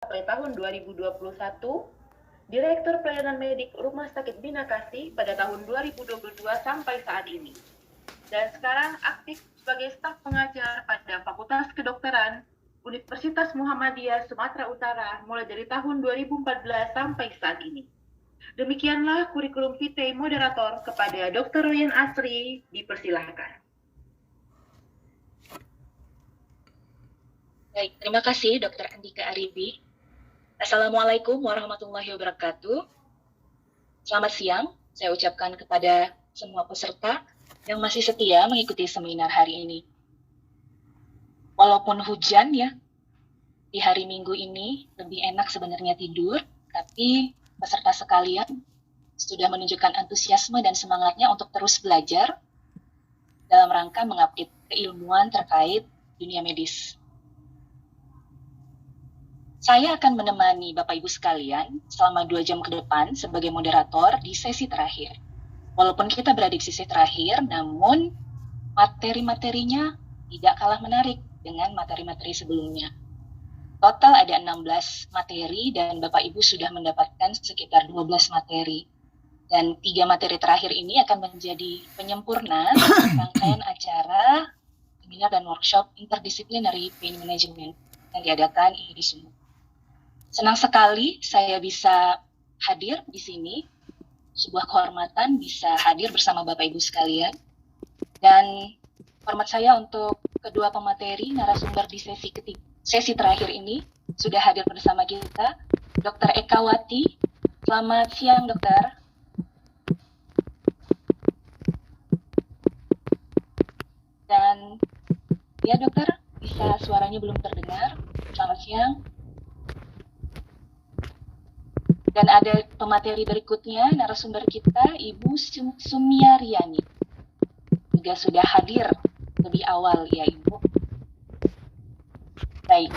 sampai tahun 2021, Direktur Pelayanan Medik Rumah Sakit Bina Kasih pada tahun 2022 sampai saat ini. Dan sekarang aktif sebagai staf pengajar pada Fakultas Kedokteran Universitas Muhammadiyah Sumatera Utara mulai dari tahun 2014 sampai saat ini. Demikianlah kurikulum vitae moderator kepada Dr. Ryan Asri, dipersilahkan. Baik, terima kasih Dr. Andika Aribi. Assalamualaikum warahmatullahi wabarakatuh. Selamat siang, saya ucapkan kepada semua peserta yang masih setia mengikuti seminar hari ini. Walaupun hujan ya, di hari Minggu ini lebih enak sebenarnya tidur, tapi peserta sekalian sudah menunjukkan antusiasme dan semangatnya untuk terus belajar dalam rangka mengupdate keilmuan terkait dunia medis. Saya akan menemani Bapak Ibu sekalian selama 2 jam ke depan sebagai moderator di sesi terakhir. Walaupun kita berada di sesi terakhir, namun materi-materinya tidak kalah menarik dengan materi-materi sebelumnya. Total ada 16 materi dan Bapak Ibu sudah mendapatkan sekitar 12 materi. Dan 3 materi terakhir ini akan menjadi penyempurna rangkaian acara, seminar dan workshop interdisciplinary pain management yang diadakan di Sumut. Senang sekali saya bisa hadir di sini, sebuah kehormatan bisa hadir bersama Bapak Ibu sekalian. Dan hormat saya untuk kedua pemateri narasumber di sesi terakhir ini sudah hadir bersama kita, Dr. Eka Wati. Selamat siang, Dokter. Dan ya, Dokter, bisa suaranya belum terdengar. Selamat siang. Dan ada pemateri berikutnya, narasumber kita, Ibu Sumiaryani. Juga sudah hadir lebih awal ya, Ibu. Baik.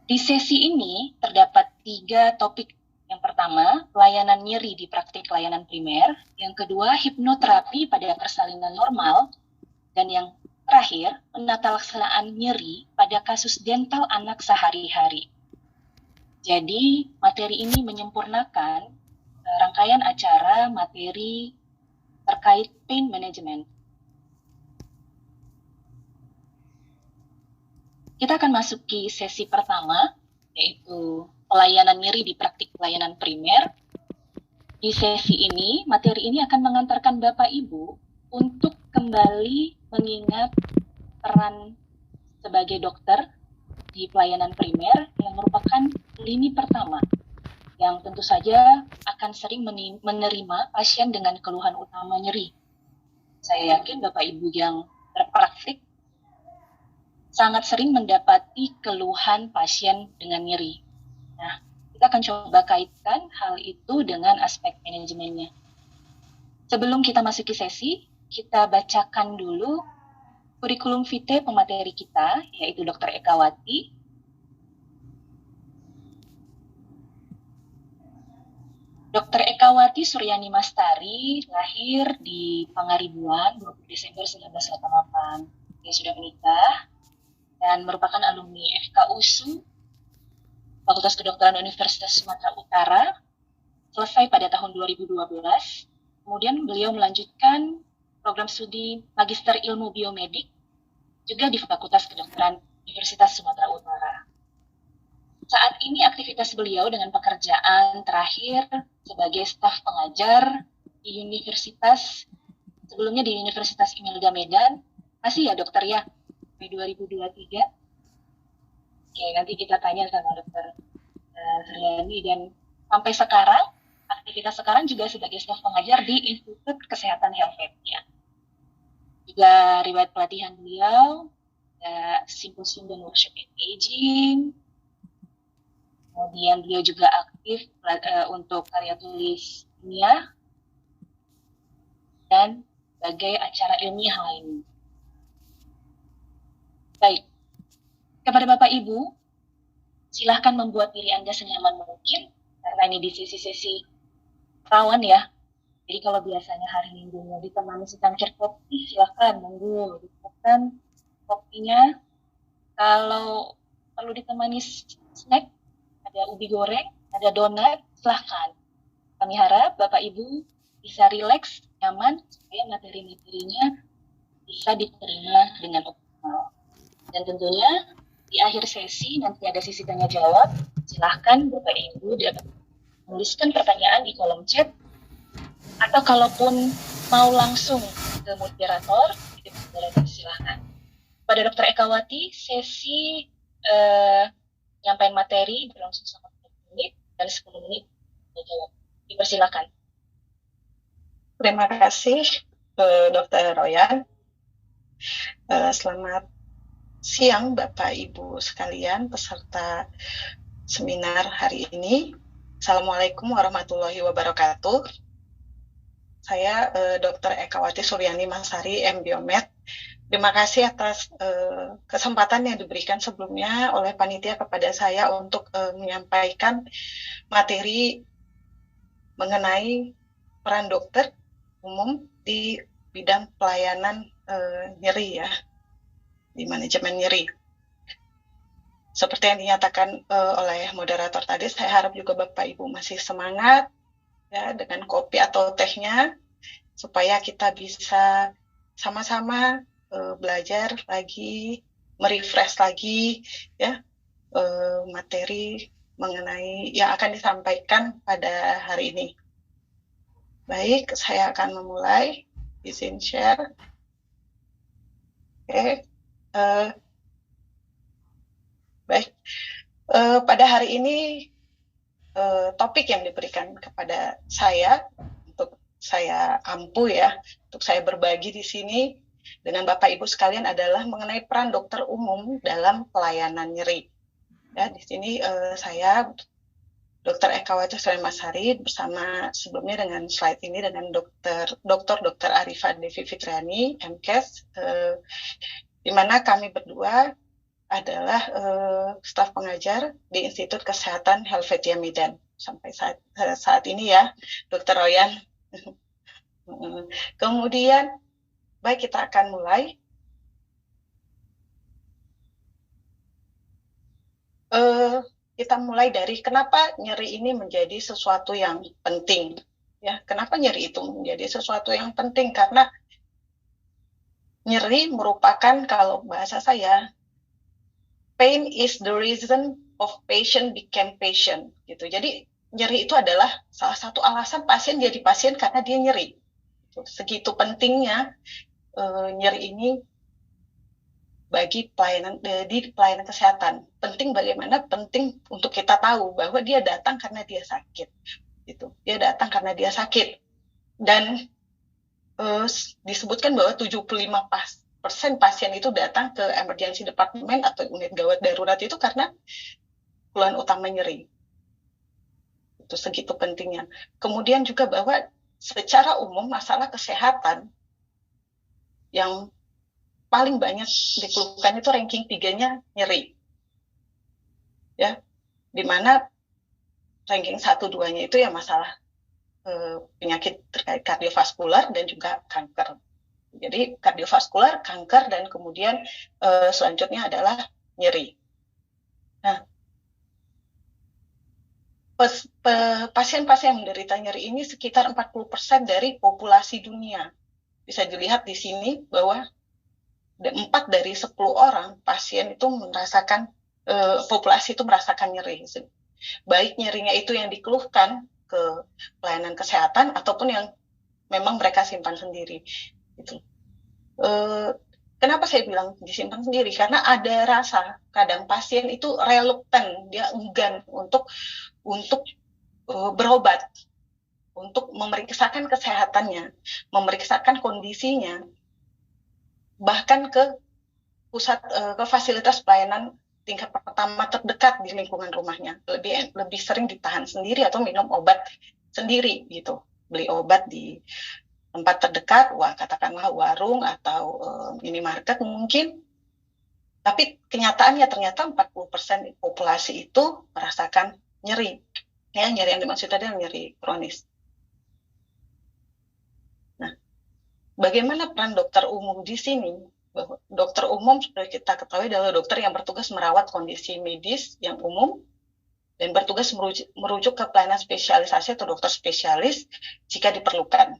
Di sesi ini terdapat 3 topik. Yang pertama, pelayanan nyeri di praktik layanan primer. Yang kedua, hipnoterapi pada persalinan normal. Dan yang terakhir, penata laksanaan nyeri pada kasus dental anak sehari-hari. Jadi, materi ini menyempurnakan rangkaian acara materi terkait pain management. Kita akan masuki sesi pertama, yaitu pelayanan nyeri di praktik pelayanan primer. Di sesi ini, materi ini akan mengantarkan Bapak Ibu untuk kembali mengingat peran sebagai dokter di pelayanan primer yang merupakan lini pertama yang tentu saja akan sering menerima pasien dengan keluhan utama nyeri. Saya yakin Bapak Ibu yang berpraktik sangat sering mendapati keluhan pasien dengan nyeri. Nah, kita akan coba kaitkan hal itu dengan aspek manajemennya. Sebelum kita masuki sesi, kita bacakan dulu kurikulum vitae pemateri kita, yaitu Dr. Eka Wati. Dr. Eka Wati Suryani Mastari lahir di Pangaribuan 20 Desember 1988. Dia sudah menikah dan merupakan alumni FKUSU Fakultas Kedokteran Universitas Sumatera Utara, selesai pada tahun 2012. Kemudian beliau melanjutkan program studi Magister Ilmu Biomedik juga di Fakultas Kedokteran Universitas Sumatera Utara. Saat ini aktivitas beliau dengan pekerjaan terakhir sebagai staf pengajar di Universitas, sebelumnya di Universitas Imilda Medan, masih ya dokter ya, sampai 2023. Oke, nanti kita tanya sama dokter Suryani. Dan sampai sekarang, aktivitas sekarang juga sebagai staf pengajar di Institut Kesehatan Helvetia. Juga riwayat pelatihan beliau, simposium dan workshop aging. Kemudian beliau juga aktif untuk karya tulis ilmiah dan berbagai acara ilmiah lainnya. Baik, kepada Bapak Ibu, silahkan membuat diri Anda senyaman mungkin, karena ini di sesi-sesi rawan ya. Jadi kalau biasanya hari Minggunya ditemani secangkir kopi, silahkan monggo ditemukan kopinya. Kalau perlu ditemani snack, ada ubi goreng, ada donat, silahkan. Kami harap Bapak Ibu bisa rileks, nyaman, supaya materi-materinya bisa diterima dengan optimal. Dan tentunya di akhir sesi nanti ada sesi tanya jawab. Silahkan Bapak Ibu dapat menuliskan pertanyaan di kolom chat, atau kalaupun mau langsung ke moderator, itu moderator silahkan. Pada Dr. Ekawati, sesi penyampaian materi berlangsung selama 30 menit dan 10 menit tanya jawab. Dipersilakan. Terima kasih, Dr. Royan. Selamat siang, Bapak Ibu sekalian, peserta seminar hari ini. Assalamualaikum warahmatullahi wabarakatuh. Saya Dr. Ekawati Suryani Mastari, M.Biomed. Terima kasih atas kesempatan yang diberikan sebelumnya oleh panitia kepada saya untuk menyampaikan materi mengenai peran dokter umum di bidang pelayanan nyeri ya, di manajemen nyeri. Seperti yang dinyatakan oleh moderator tadi, saya harap juga Bapak Ibu masih semangat ya dengan kopi atau tehnya, supaya kita bisa sama-sama belajar lagi, merefresh lagi ya materi mengenai yang akan disampaikan pada hari ini. Baik, saya akan memulai. Izin share. Oke. Baik. Pada hari ini topik yang diberikan kepada saya untuk saya ampu ya, untuk saya berbagi di sini dengan Bapak Ibu sekalian adalah mengenai peran dokter umum dalam pelayanan nyeri. Ya, di sini saya Dr. Ekawati Suryani Mastari bersama sebelumnya dengan slide ini dengan Dr. Arifa Devi Fitriani, MKes, di mana kami berdua adalah staf pengajar di Institut Kesehatan Helvetia Medan sampai saat ini ya, Dr. Royan. Kemudian, baik, kita akan mulai. Kita mulai dari kenapa nyeri ini menjadi sesuatu yang penting. Ya, kenapa nyeri itu menjadi sesuatu yang penting? Karena nyeri merupakan, kalau bahasa saya, pain is the reason of patient became patient. Gitu. Jadi nyeri itu adalah salah satu alasan pasien jadi pasien karena dia nyeri. Segitu pentingnya nyeri ini bagi di pelayanan kesehatan. Penting bagaimana? Penting untuk kita tahu bahwa dia datang karena dia sakit. Gitu. Dia datang karena dia sakit. Dan disebutkan bahwa 75% pasien itu datang ke emergency department atau unit gawat darurat itu karena keluhan utama nyeri. Itu segitu pentingnya. Kemudian juga bahwa secara umum masalah kesehatan yang paling banyak dikeluhkan itu ranking 3-nya nyeri. Ya, di mana ranking 1-2-nya itu ya masalah penyakit terkait kardiovaskular dan juga kanker. Jadi kardiovaskular, kanker, dan kemudian selanjutnya adalah nyeri. Nah, pasien-pasien yang menderita nyeri ini sekitar 40% dari populasi dunia. Bisa dilihat di sini bahwa 4 dari 10 orang pasien itu merasakan, populasi itu merasakan nyeri. Baik nyerinya itu yang dikeluhkan ke pelayanan kesehatan ataupun yang memang mereka simpan sendiri. Gitu. Kenapa saya bilang disimpan sendiri? Karena ada rasa kadang pasien itu reluctant, dia enggan untuk berobat, untuk memeriksakan kesehatannya, memeriksakan kondisinya, bahkan ke fasilitas pelayanan tingkat pertama terdekat di lingkungan rumahnya, lebih sering ditahan sendiri atau minum obat sendiri gitu, beli obat di tempat terdekat, katakanlah warung atau minimarket mungkin. Tapi kenyataannya ternyata 40% populasi itu merasakan nyeri. Ya, nyeri yang dimaksud adalah nyeri kronis. Nah, bagaimana peran dokter umum di sini? bahwa dokter umum sudah kita ketahui adalah dokter yang bertugas merawat kondisi medis yang umum dan bertugas merujuk ke pelayanan spesialisasi atau dokter spesialis jika diperlukan.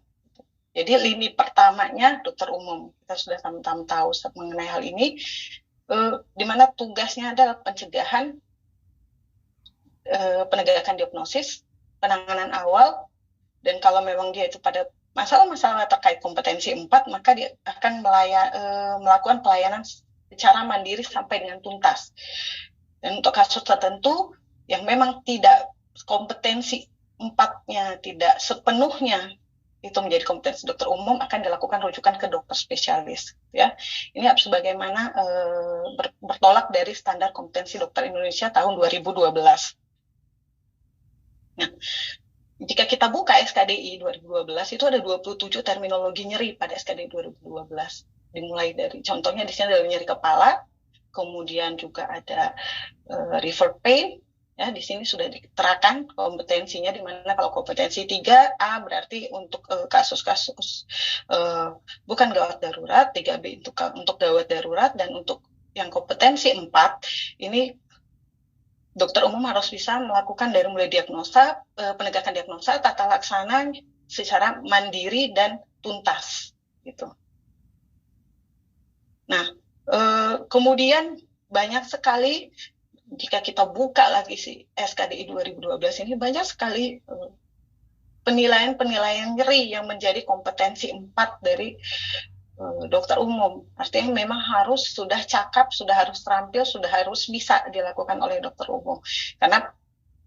Jadi lini pertamanya dokter umum, kita sudah sama-sama tahu mengenai hal ini, di mana tugasnya adalah pencegahan, penegakan diagnosis, penanganan awal, dan kalau memang dia itu pada masalah-masalah terkait kompetensi 4, maka dia akan melakukan pelayanan secara mandiri sampai dengan tuntas. Dan untuk kasus tertentu yang memang tidak kompetensi 4-nya tidak sepenuhnya itu menjadi kompetensi dokter umum, akan dilakukan rujukan ke dokter spesialis. Ya, ini sebagaimana bertolak dari standar kompetensi dokter Indonesia tahun 2012. Nah, jika kita buka SKDI 2012, itu ada 27 terminologi nyeri pada SKDI 2012. Dimulai dari, contohnya di sini ada nyeri kepala, kemudian juga ada refer pain, ya, di sini sudah diterangkan kompetensinya, di mana kalau kompetensi 3A berarti untuk kasus-kasus bukan gawat darurat, 3B untuk gawat darurat, dan untuk yang kompetensi 4 ini dokter umum harus bisa melakukan dari mulai diagnosa, penegakan diagnosa, tata laksana secara mandiri dan tuntas, gitu. Nah, kemudian banyak sekali jika kita buka lagi si SKDI 2012 ini, banyak sekali penilaian-penilaian nyeri yang menjadi kompetensi 4 dari dokter umum. Artinya memang harus sudah cakap, sudah harus terampil, sudah harus bisa dilakukan oleh dokter umum. Karena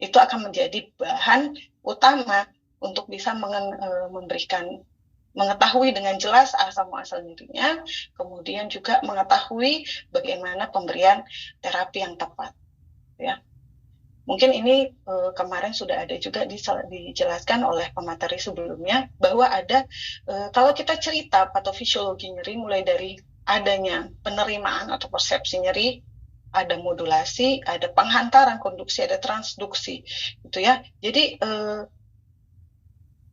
itu akan menjadi bahan utama untuk bisa mengetahui dengan jelas asal muasal nyerinya, kemudian juga mengetahui bagaimana pemberian terapi yang tepat. Ya. Mungkin ini kemarin sudah ada juga dijelaskan oleh pemateri sebelumnya, bahwa ada, kalau kita cerita patofisiologi nyeri, mulai dari adanya penerimaan atau persepsi nyeri, ada modulasi, ada penghantaran konduksi, ada transduksi, gitu ya. Jadi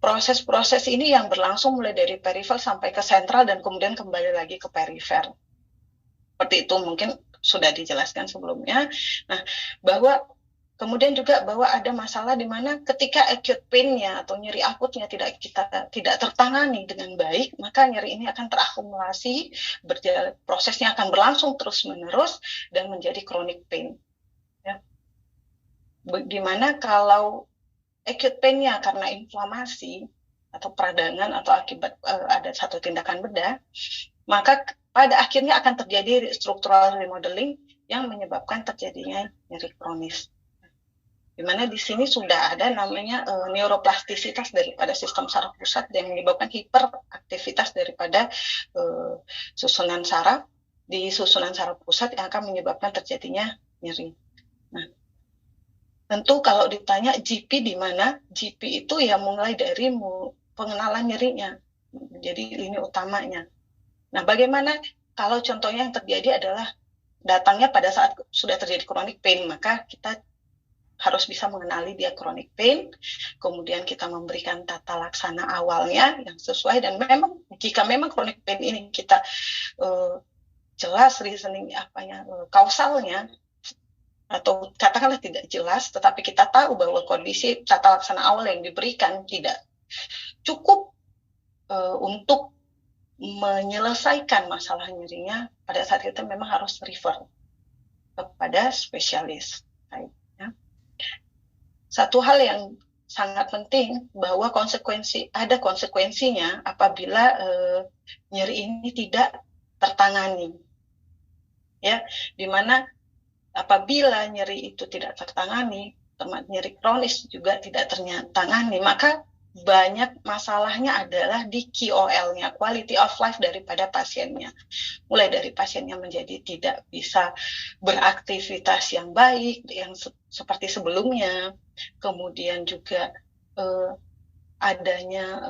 proses-proses ini yang berlangsung mulai dari perifer sampai ke sentral dan kemudian kembali lagi ke perifer. Seperti itu mungkin sudah dijelaskan sebelumnya. Nah, kemudian juga bahwa ada masalah di mana ketika acute pain-nya atau nyeri akutnya tidak tertangani dengan baik, maka nyeri ini akan terakumulasi, prosesnya akan berlangsung terus-menerus dan menjadi chronic pain. Ya. Di mana kalau acute pain-nya karena inflamasi atau peradangan atau akibat ada satu tindakan bedah, maka pada akhirnya akan terjadi structural remodeling yang menyebabkan terjadinya nyeri kronis. Di mana di sini sudah ada namanya neuroplastisitas daripada sistem saraf pusat yang menyebabkan hiperaktivitas daripada susunan saraf di susunan saraf pusat yang akan menyebabkan terjadinya nyeri. Nah, tentu kalau ditanya GP di mana, GP itu ya mulai dari pengenalan nyerinya, jadi ini utamanya. Nah, bagaimana kalau contohnya yang terjadi adalah datangnya pada saat sudah terjadi chronic pain, maka kita harus bisa mengenali dia chronic pain, kemudian kita memberikan tata laksana awalnya yang sesuai, dan memang jika memang chronic pain ini kita jelas reasoning kausalnya, atau katakanlah tidak jelas, tetapi kita tahu bahwa kondisi tata laksana awal yang diberikan tidak cukup untuk menyelesaikan masalah nyerinya, pada saat itu memang harus refer kepada spesialis. Satu hal yang sangat penting bahwa ada konsekuensinya apabila nyeri ini tidak tertangani. Ya, di mana apabila nyeri itu tidak tertangani, nyeri kronis juga tidak tertangani, maka banyak masalahnya adalah di QOL-nya, quality of life daripada pasiennya. Mulai dari pasiennya menjadi tidak bisa beraktivitas yang baik, yang seperti sebelumnya, kemudian juga adanya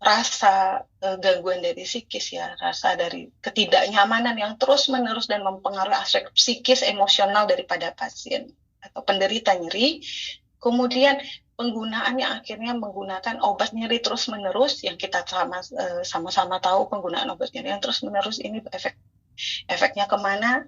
rasa gangguan dari psikis, ya, rasa dari ketidaknyamanan yang terus-menerus dan mempengaruhi aspek psikis emosional daripada pasien atau penderita nyeri. Kemudian penggunaan yang akhirnya menggunakan obat nyeri terus-menerus, yang kita sama-sama tahu penggunaan obat nyeri yang terus-menerus ini efek efeknya kemana,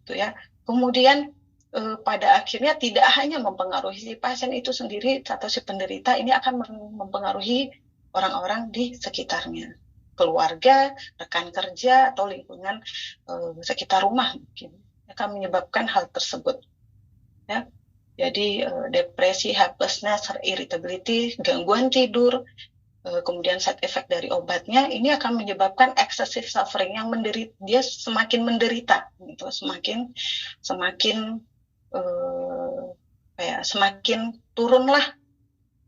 gitu ya. Kemudian pada akhirnya tidak hanya mempengaruhi si pasien itu sendiri atau si penderita, ini akan mempengaruhi orang-orang di sekitarnya, keluarga, rekan kerja, atau lingkungan sekitar rumah mungkin akan menyebabkan hal tersebut. Ya. Jadi depresi, helplessness, irritability, gangguan tidur, kemudian side effect dari obatnya, ini akan menyebabkan excessive suffering yang dia semakin menderita, gitu, semakin turunlah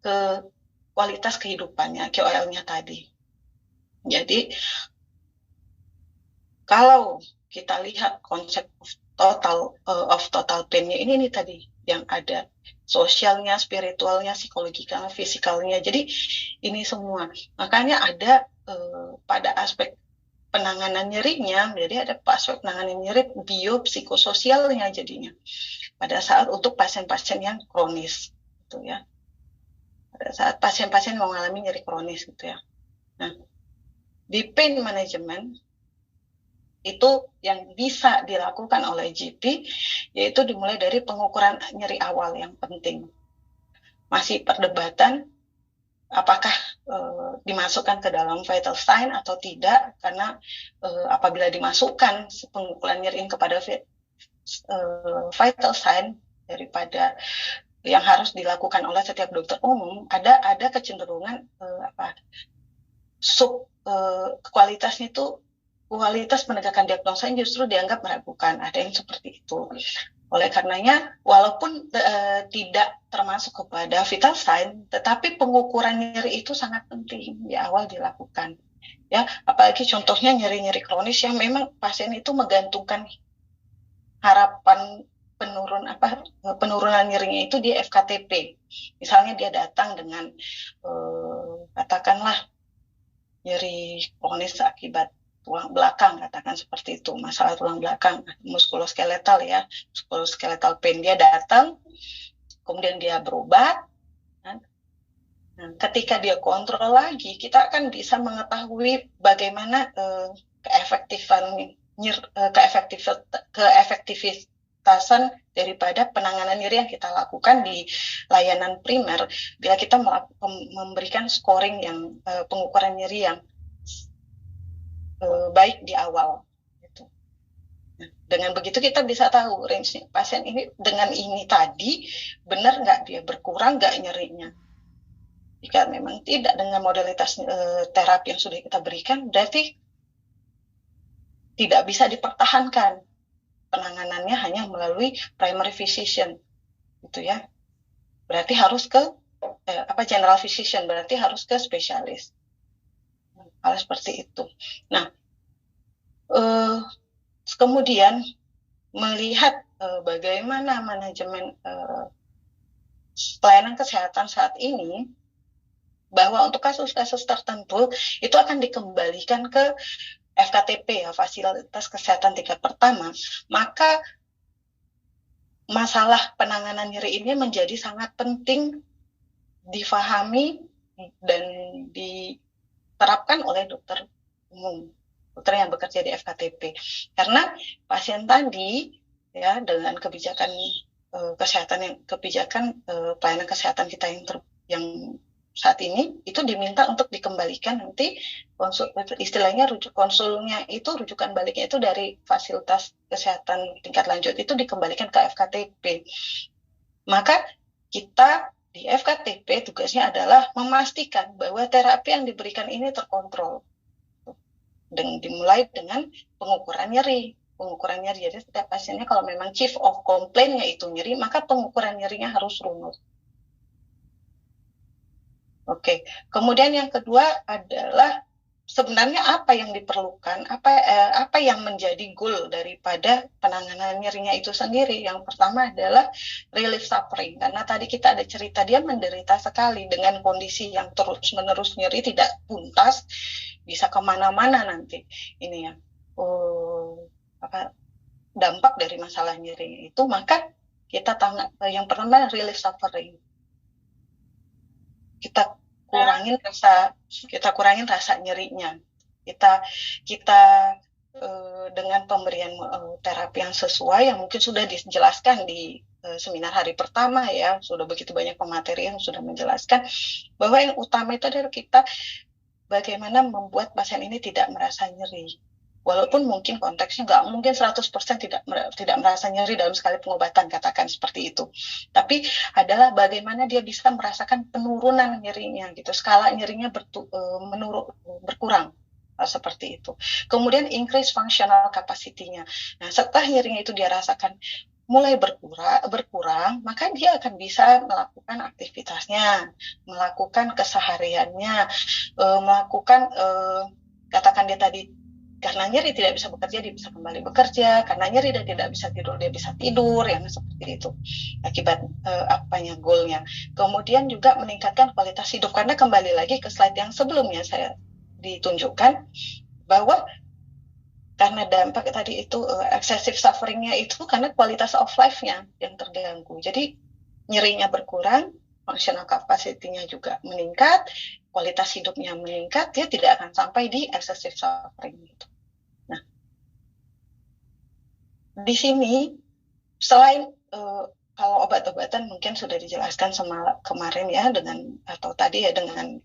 ke kualitas kehidupannya, QOL-nya tadi. Jadi kalau kita lihat konsep of total pain-nya ini nih tadi yang ada sosialnya, spiritualnya, psikologikanya, fisikalnya. Jadi ini semua. Makanya ada pada aspek penanganan nyerinya, jadi ada aspek penanganan nyeri biopsikososialnya jadinya. Pada saat untuk pasien-pasien yang kronis, gitu ya. Pada saat pasien-pasien mengalami nyeri kronis, gitu ya. Nah, di pain management itu yang bisa dilakukan oleh GP, yaitu dimulai dari pengukuran nyeri awal yang penting. Masih perdebatan apakah dimasukkan ke dalam vital sign atau tidak, karena apabila dimasukkan pengukuran nyeri kepada vital sign daripada yang harus dilakukan oleh setiap dokter umum, ada kecenderungan kualitasnya itu kualitas penegakan diagnosa justru dianggap meragukan, ada yang seperti itu. Oleh karenanya, walaupun tidak termasuk kepada vital sign, tetapi pengukuran nyeri itu sangat penting di awal dilakukan. Ya, apalagi contohnya nyeri-nyeri kronis yang memang pasien itu menggantungkan harapan penurunan nyerinya itu di FKTP. Misalnya dia datang dengan katakanlah nyeri kronis akibat tulang belakang, katakan seperti itu, masalah tulang belakang, muskuloskeletal ya, muskuloskeletal pain, dia datang, kemudian dia berobat. Nah, ketika dia kontrol lagi, kita akan bisa mengetahui bagaimana keefektifitasan daripada penanganan nyeri yang kita lakukan di layanan primer bila kita memberikan scoring yang pengukuran nyeri yang baik di awal. Gitu. Nah, dengan begitu kita bisa tahu range pasien ini dengan ini tadi benar nggak dia berkurang nggak nyerinya. Jika memang tidak dengan modalitas terapi yang sudah kita berikan, berarti tidak bisa dipertahankan penanganannya hanya melalui primary physician, gitu ya. Berarti harus ke general physician, berarti harus ke spesialis. Hal seperti itu. Nah, kemudian melihat bagaimana manajemen pelayanan kesehatan saat ini, bahwa untuk kasus-kasus tertentu itu akan dikembalikan ke FKTP ya, fasilitas kesehatan tingkat pertama, maka masalah penanganan nyeri ini menjadi sangat penting difahami dan diterapkan oleh dokter umum, dokter yang bekerja di FKTP. Karena pasien tadi ya dengan kebijakan pelayanan kesehatan kita yang saat ini itu diminta untuk dikembalikan nanti istilahnya konsulnya itu rujukan baliknya itu dari fasilitas kesehatan tingkat lanjut itu dikembalikan ke FKTP. Maka kita di FKTP tugasnya adalah memastikan bahwa terapi yang diberikan ini terkontrol. Dan dimulai dengan pengukuran nyeri. Jadi setiap pasiennya kalau memang chief of complaint-nya itu nyeri, maka pengukuran nyerinya harus runut. Oke, kemudian yang kedua adalah sebenarnya apa yang diperlukan, apa yang menjadi goal daripada penanganan nyerinya itu sendiri. Yang pertama adalah relief suffering, karena tadi kita ada cerita dia menderita sekali dengan kondisi yang terus-menerus nyeri tidak tuntas, bisa kemana-mana nanti. Ini ya, dampak dari masalah nyeri itu, maka kita yang pertama relief suffering. Kita kurangin rasa nyerinya. Kita dengan pemberian terapi yang sesuai, yang mungkin sudah dijelaskan di seminar hari pertama ya, sudah begitu banyak pemateri yang sudah menjelaskan bahwa yang utama itu adalah kita bagaimana membuat pasien ini tidak merasa nyeri. Walaupun mungkin konteksnya nggak mungkin 100% tidak merasa nyeri dalam sekali pengobatan, katakan seperti itu. Tapi adalah bagaimana dia bisa merasakan penurunan nyerinya gitu, skala nyerinya berkurang seperti itu. Kemudian increase functional capacity-nya. Nah, setelah nyerinya itu dia rasakan mulai berkurang, maka dia akan bisa melakukan aktivitasnya, melakukan kesehariannya, melakukan katakan dia tadi karena nyeri tidak bisa bekerja, dia bisa kembali bekerja. Karena nyeri dan tidak bisa tidur, dia bisa tidur, yang seperti itu. Akibat goalnya. Kemudian juga meningkatkan kualitas hidup. Karena kembali lagi ke slide yang sebelumnya saya ditunjukkan, bahwa karena dampak tadi itu excessive suffering-nya itu karena kualitas of life-nya yang terganggu. Jadi nyerinya berkurang, functional capacity-nya juga meningkat, kualitas hidupnya meningkat, dia tidak akan sampai di excessive suffering itu. Nah, di sini selain kalau obat-obatan mungkin sudah dijelaskan kemarin ya atau tadi ya dengan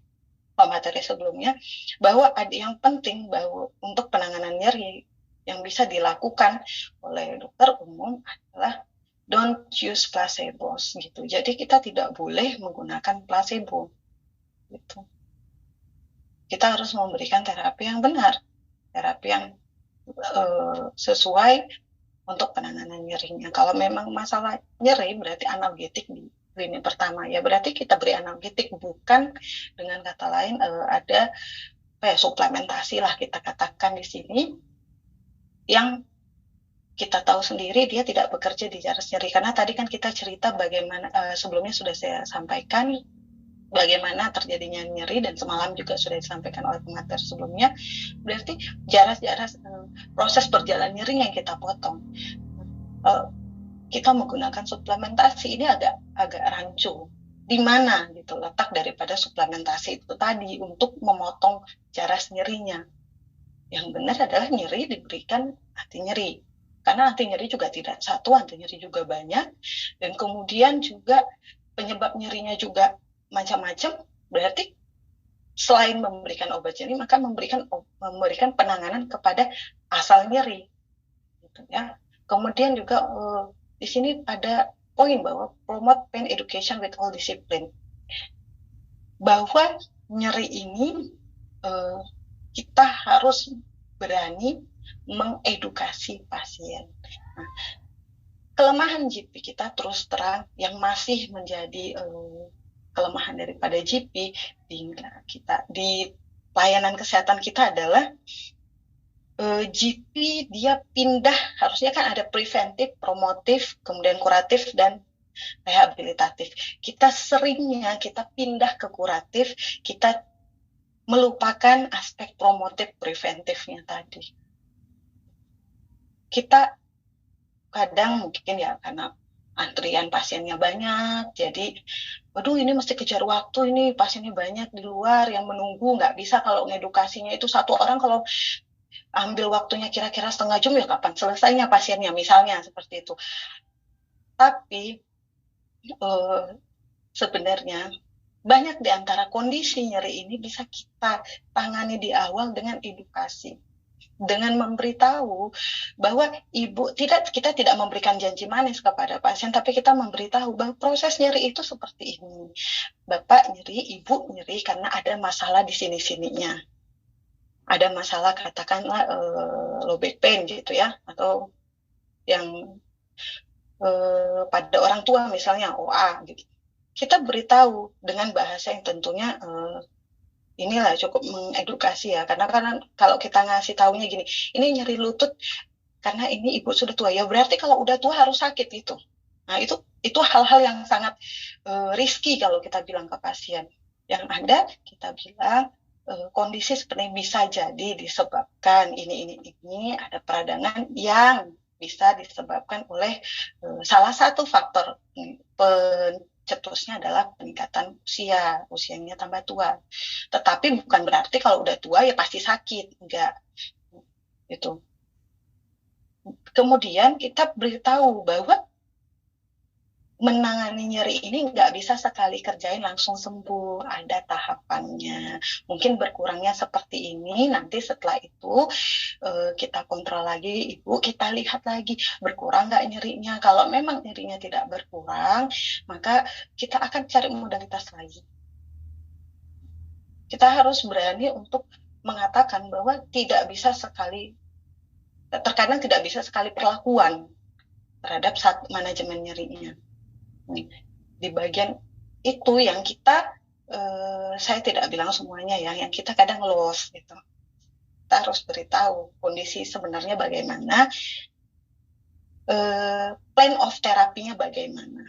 pemateri sebelumnya, bahwa ada yang penting bahwa untuk penanganan nyeri yang bisa dilakukan oleh dokter umum adalah don't use placebos gitu. Jadi kita tidak boleh menggunakan placebo gitu. Kita harus memberikan terapi yang benar, terapi yang sesuai untuk penanganan nyerinya. Kalau memang masalah nyeri berarti analgetik di lini pertama ya, berarti kita beri analgetik, bukan dengan kata lain ada suplementasi lah kita katakan di sini, yang kita tahu sendiri dia tidak bekerja di jarak nyeri. Karena tadi kan kita cerita bagaimana sebelumnya sudah saya sampaikan bagaimana terjadinya nyeri, dan semalam juga sudah disampaikan oleh pemateri sebelumnya. Berarti jarak proses berjalan nyeri yang kita potong. Kita menggunakan suplementasi ini agak rancu. Di mana gitu letak daripada suplementasi itu tadi untuk memotong jarak nyerinya? Yang benar adalah nyeri diberikan anti nyeri. Karena anti nyeri juga tidak satu, anti nyeri juga banyak. Dan kemudian juga penyebab nyerinya juga macam-macam. Berarti selain memberikan obat nyeri, maka memberikan penanganan kepada asal nyeri. Gitu ya. Kemudian juga di sini ada poin bahwa promote pain education with all discipline. Bahwa nyeri ini kita harus berani mengedukasi pasien. Nah, kelemahan GP kita terus terang yang masih menjadi kelemahan daripada GP di pelayanan kesehatan kita adalah GP dia pindah, harusnya kan ada preventif, promotif, kemudian kuratif dan rehabilitatif. Kita pindah ke kuratif, kita melupakan aspek promotif preventifnya tadi. Kita kadang mungkin ya karena antrian pasiennya banyak, jadi waduh ini mesti kejar waktu, ini pasiennya banyak di luar yang menunggu, nggak bisa kalau ngedukasinya itu satu orang, kalau ambil waktunya kira-kira setengah jam ya kapan selesainya pasiennya, misalnya seperti itu. Tapi sebenarnya banyak di antara kondisi nyeri ini bisa kita tangani di awal dengan edukasi, dengan memberitahu bahwa kita tidak memberikan janji manis kepada pasien, tapi kita memberitahu bahwa proses nyeri itu seperti ini. Bapak nyeri, ibu nyeri karena ada masalah di sini-sininya. Ada masalah katakanlah low back pain gitu ya, atau yang pada orang tua misalnya OA gitu. Kita beritahu dengan bahasa yang tentunya inilah cukup mengedukasi ya, karena kalau kita ngasih taunya gini, ini nyeri lutut karena ini ibu sudah tua, ya berarti kalau udah tua harus sakit itu. Nah itu hal-hal yang sangat risky kalau kita bilang ke pasien. Yang ada kita bilang kondisi seperti ini bisa jadi disebabkan ini ada peradangan yang bisa disebabkan oleh salah satu faktor pencetusnya adalah peningkatan usianya tambah tua. Tetapi bukan berarti kalau udah tua ya pasti sakit, enggak. Itu. kemudian kita beritahu bahwa menangani nyeri ini nggak bisa sekali kerjain langsung sembuh, ada tahapannya. Mungkin berkurangnya seperti ini, nanti setelah itu kita kontrol lagi, Ibu, kita lihat lagi berkurang nggak nyerinya. Kalau memang nyerinya tidak berkurang, maka kita akan cari modalitas lain. Kita harus berani untuk mengatakan bahwa tidak bisa sekali, terkadang tidak bisa sekali perlakuan terhadap manajemen nyerinya. Di bagian itu yang kita, saya tidak bilang semuanya ya, yang kita kadang lost gitu. Kita harus beritahu kondisi sebenarnya bagaimana, plan of terapinya bagaimana.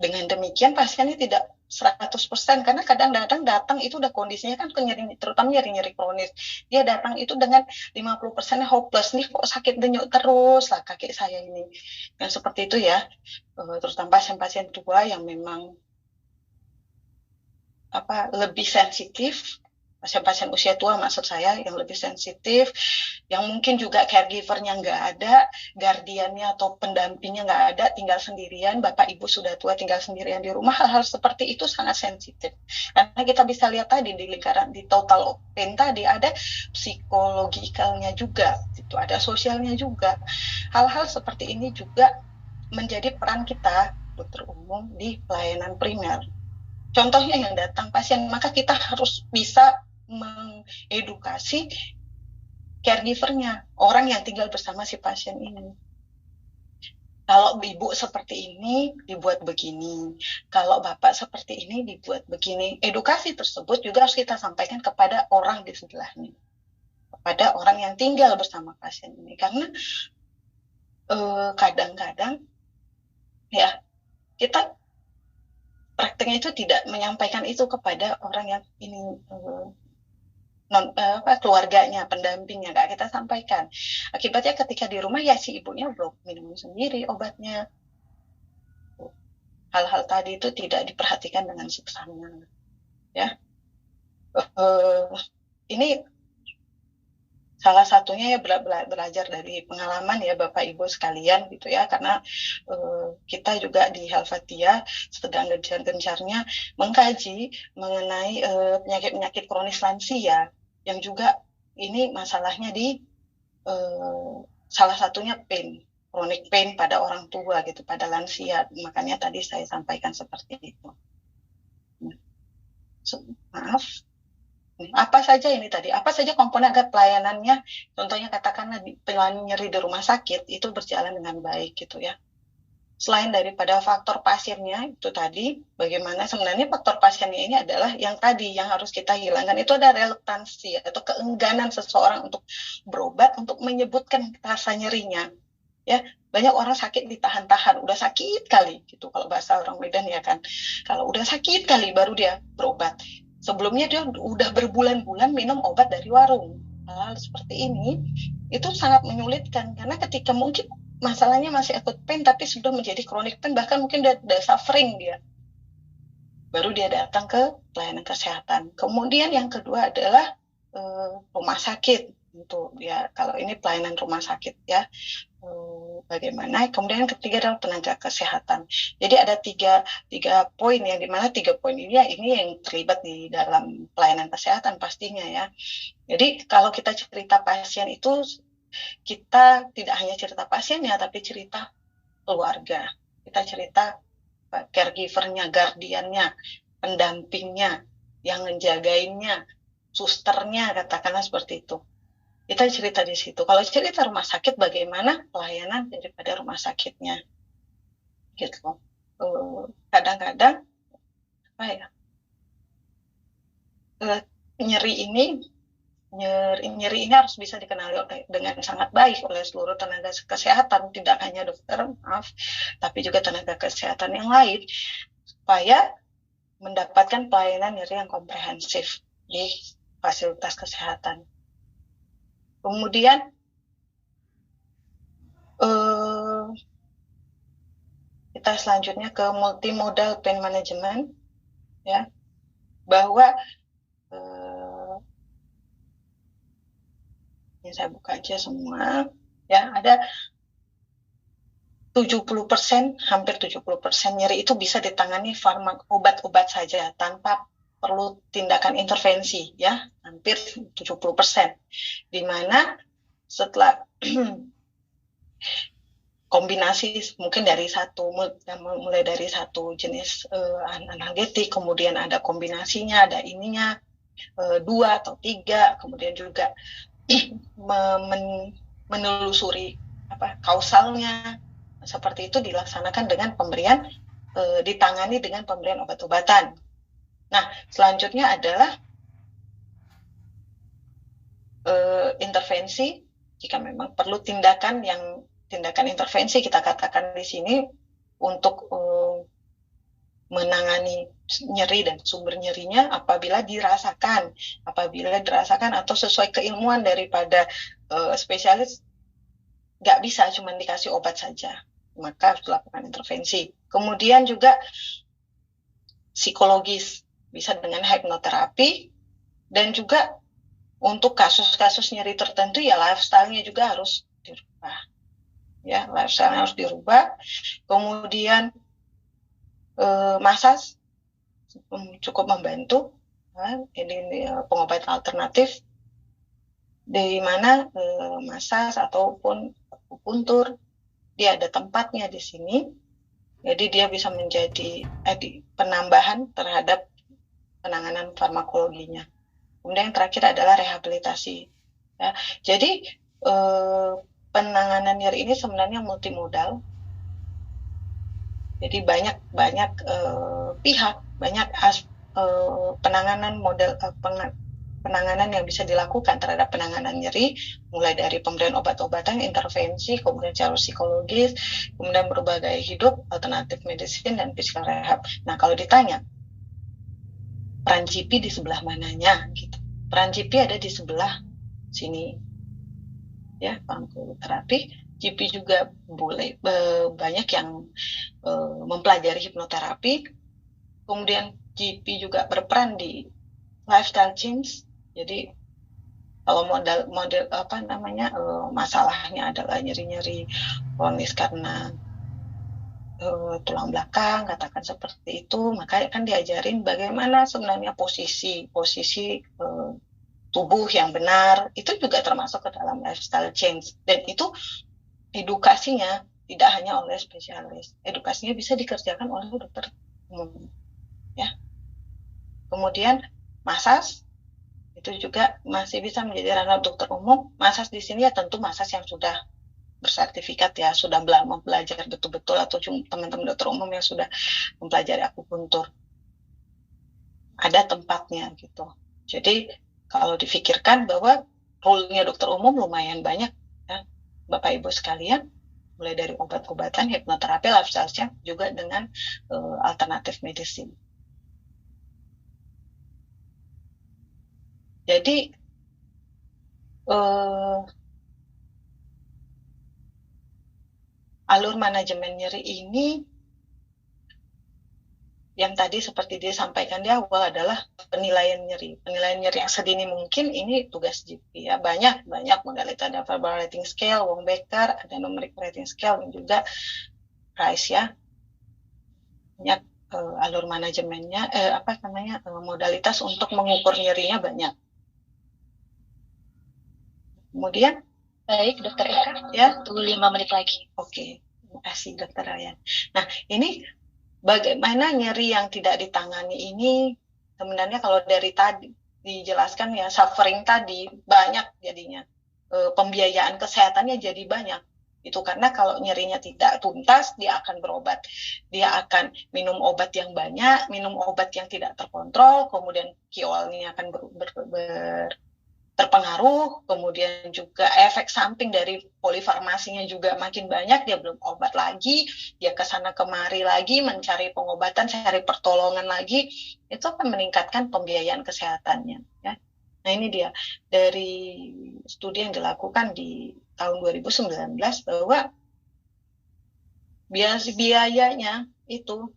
Dengan demikian pasiennya tidak 100%, karena kadang-kadang datang itu udah kondisinya kan nyeri, terutama nyeri kronis. Dia datang itu dengan 50% hopeless, nih kok sakit denyut terus lah kaki saya ini. Yang seperti itu ya, terutama pasien-pasien tua yang memang lebih sensitif, pasien-pasien usia tua maksud saya yang lebih sensitif, yang mungkin juga caregiver-nya nggak ada, guardiannya atau pendampingnya nggak ada, tinggal sendirian, bapak ibu sudah tua tinggal sendirian di rumah, hal-hal seperti itu sangat sensitif. Karena kita bisa lihat tadi di lingkaran, di total pain tadi ada psikologikalnya juga, itu ada sosialnya juga. Hal-hal seperti ini juga menjadi peran kita dokter umum di pelayanan primer. Contohnya yang datang pasien, maka kita harus bisa mengedukasi caregiver-nya, orang yang tinggal bersama si pasien ini. Kalau ibu seperti ini, dibuat begini. Kalau bapak seperti ini, dibuat begini. Edukasi tersebut juga harus kita sampaikan kepada orang di sebelahnya, kepada orang yang tinggal bersama pasien ini. Karena kadang-kadang ya kita prakteknya itu tidak menyampaikan itu kepada orang yang ini keluarganya, pendampingnya, nggak kita sampaikan. Akibatnya ketika di rumah ya si ibunya belum minum sendiri obatnya. Hal-hal tadi itu tidak diperhatikan dengan seksama. Ya, ini salah satunya ya belajar dari pengalaman ya Bapak Ibu sekalian gitu ya, karena kita juga di Helvetia sedang gencar-gencarnya mengkaji mengenai penyakit-penyakit kronis lansia yang juga ini masalahnya di salah satunya pain, chronic pain pada orang tua gitu, pada lansia. Makanya tadi saya sampaikan seperti itu. Maaf. Apa saja ini tadi? Apa saja komponen agar pelayanannya, contohnya katakanlah pelayanan nyeri di rumah sakit itu berjalan dengan baik gitu ya. Selain daripada faktor pasiennya itu tadi, bagaimana sebenarnya faktor pasiennya ini adalah yang tadi yang harus kita hilangkan, itu ada relaktansi atau keengganan seseorang untuk berobat, untuk menyebutkan rasa nyerinya. Ya, banyak orang sakit ditahan-tahan, udah sakit kali gitu kalau bahasa orang Medan ya kan. Kalau udah sakit kali baru dia berobat. Sebelumnya dia udah berbulan-bulan minum obat dari warung. Hal seperti ini itu sangat menyulitkan karena ketika mungkin masalahnya masih acute pain tapi sudah menjadi chronic pain, bahkan mungkin udah suffering dia, baru dia datang ke pelayanan kesehatan. Kemudian yang kedua adalah rumah sakit. Untuk ya kalau ini pelayanan rumah sakit ya, bagaimana. Kemudian yang ketiga adalah tenaga kesehatan. Jadi ada tiga poin yang dimana 3 poin ini yang terlibat di dalam pelayanan kesehatan pastinya ya. Jadi kalau kita cerita pasien itu, kita tidak hanya cerita pasiennya tapi cerita keluarga, kita cerita caregiver-nya, guardian-nya, pendampingnya, yang menjagainnya, susternya, katakanlah seperti itu. Kita cerita di situ. Kalau cerita rumah sakit, bagaimana pelayanan daripada rumah sakitnya, gitu. Kadang-kadang nyeri ini harus bisa dikenali dengan sangat baik oleh seluruh tenaga kesehatan, tidak hanya dokter, tapi juga tenaga kesehatan yang lain, supaya mendapatkan pelayanan nyeri yang komprehensif di fasilitas kesehatan. Kemudian kita selanjutnya ke multimodal pain management ya, bahwa ini saya buka aja semua Ya, ada 70%, hampir 70% nyeri itu bisa ditangani obat-obat saja tanpa perlu tindakan intervensi, ya, hampir 70%. Di mana setelah kombinasi mungkin mulai dari satu jenis analgetik, kemudian ada kombinasinya, ada ininya, 2 atau 3, kemudian juga menelusuri kausalnya, seperti itu dilaksanakan dengan pemberian, ditangani dengan pemberian obat-obatan. Nah, selanjutnya adalah intervensi. Jika memang perlu tindakan intervensi, kita katakan di sini untuk menangani nyeri dan sumber nyerinya apabila dirasakan atau sesuai keilmuan daripada spesialis, nggak bisa cuma dikasih obat saja, maka harus dilakukan intervensi. Kemudian juga psikologis, bisa dengan hipnoterapi, dan juga untuk kasus-kasus nyeri tertentu ya lifestyle-nya juga harus dirubah. Ya, lifestyle-nya harus dirubah. Kemudian masas cukup membantu. Ini pengobatan alternatif di mana masas ataupun akupuntur dia ada tempatnya di sini. Jadi dia bisa menjadi penambahan terhadap penanganan farmakologinya. Kemudian yang terakhir adalah rehabilitasi. Ya. Jadi penanganan nyeri ini sebenarnya multimodal. Jadi banyak pihak, banyak penanganan yang bisa dilakukan terhadap penanganan nyeri, mulai dari pemberian obat-obatan, intervensi, kemudian cara psikologis, kemudian berubah gaya hidup, alternatif medicine, dan physical rehab. Nah, kalau ditanya peran GP di sebelah mananya, gitu. Peran GP ada di sebelah sini, ya, farmakoterapi. GP juga boleh banyak yang mempelajari hipnoterapi. Kemudian GP juga berperan di lifestyle change. Jadi kalau masalahnya adalah nyeri-nyeri kronis karena tulang belakang, katakan seperti itu, maka akan diajarin bagaimana sebenarnya posisi tubuh yang benar. Itu juga termasuk ke dalam lifestyle change, dan itu edukasinya tidak hanya oleh spesialis, edukasinya bisa dikerjakan oleh dokter umum, ya. Kemudian masas itu juga masih bisa menjadi ranah dokter umum. Masas di sini ya tentu masas yang sudah bersertifikat, ya, sudah mempelajari betul-betul, atau teman-teman dokter umum yang sudah mempelajari akupuntur. Ada tempatnya gitu. Jadi kalau difikirkan bahwa role-nya dokter umum lumayan banyak, ya, Bapak Ibu sekalian, mulai dari obat-obatan, hipnoterapi, lifestyle change, juga dengan alternatif medicine. Jadi alur manajemen nyeri ini yang tadi seperti disampaikan di awal adalah penilaian nyeri yang sedini mungkin. Ini tugas GP, ya. Banyak modalitas, ada verbal rating scale, Wong-Baker, ada numeric rating scale, dan juga Price, ya. Banyak alur manajemennya, modalitas untuk mengukur nyerinya banyak. Kemudian, Baik, Dokter Eka, ya, 5 menit lagi. Oke, terima kasih Dokter Ryan. Nah, ini bagaimana nyeri yang tidak ditangani ini, sebenarnya kalau dari tadi dijelaskan, ya, suffering tadi banyak jadinya, pembiayaan kesehatannya jadi banyak. Itu karena kalau nyerinya tidak tuntas, dia akan berobat, dia akan minum obat yang banyak, minum obat yang tidak terkontrol, kemudian QOL-nya akan terpengaruh, kemudian juga efek samping dari polifarmasinya juga makin banyak, dia belum obat lagi, dia kesana kemari lagi mencari pengobatan, cari pertolongan lagi, itu akan meningkatkan pembiayaan kesehatannya, ya. Nah, ini dia dari studi yang dilakukan di tahun 2019 bahwa biayanya itu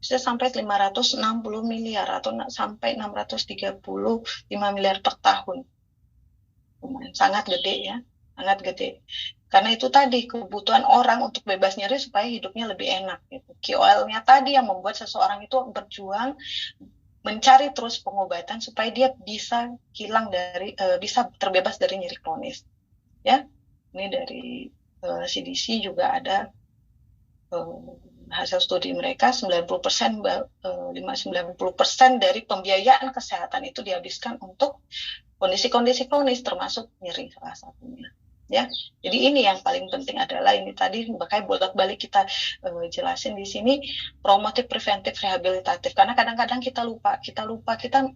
bisa sampai 560 miliar atau sampai 635 miliar per tahun. Lumayan, sangat gede, ya. sangat gede. Karena itu tadi kebutuhan orang untuk bebas nyeri supaya hidupnya lebih enak gitu. KOL-nya tadi yang membuat seseorang itu berjuang mencari terus pengobatan supaya dia bisa hilang dari bisa terbebas dari nyeri kronis. Ya, ini dari CDC juga ada hasil studi mereka 90% 90% dari pembiayaan kesehatan itu dihabiskan untuk kondisi-kondisi kronis termasuk nyeri salah satunya. Ya, jadi ini yang paling penting adalah ini tadi makanya bolak-balik kita jelasin di sini promotif, preventif, rehabilitatif karena kadang-kadang kita lupa kita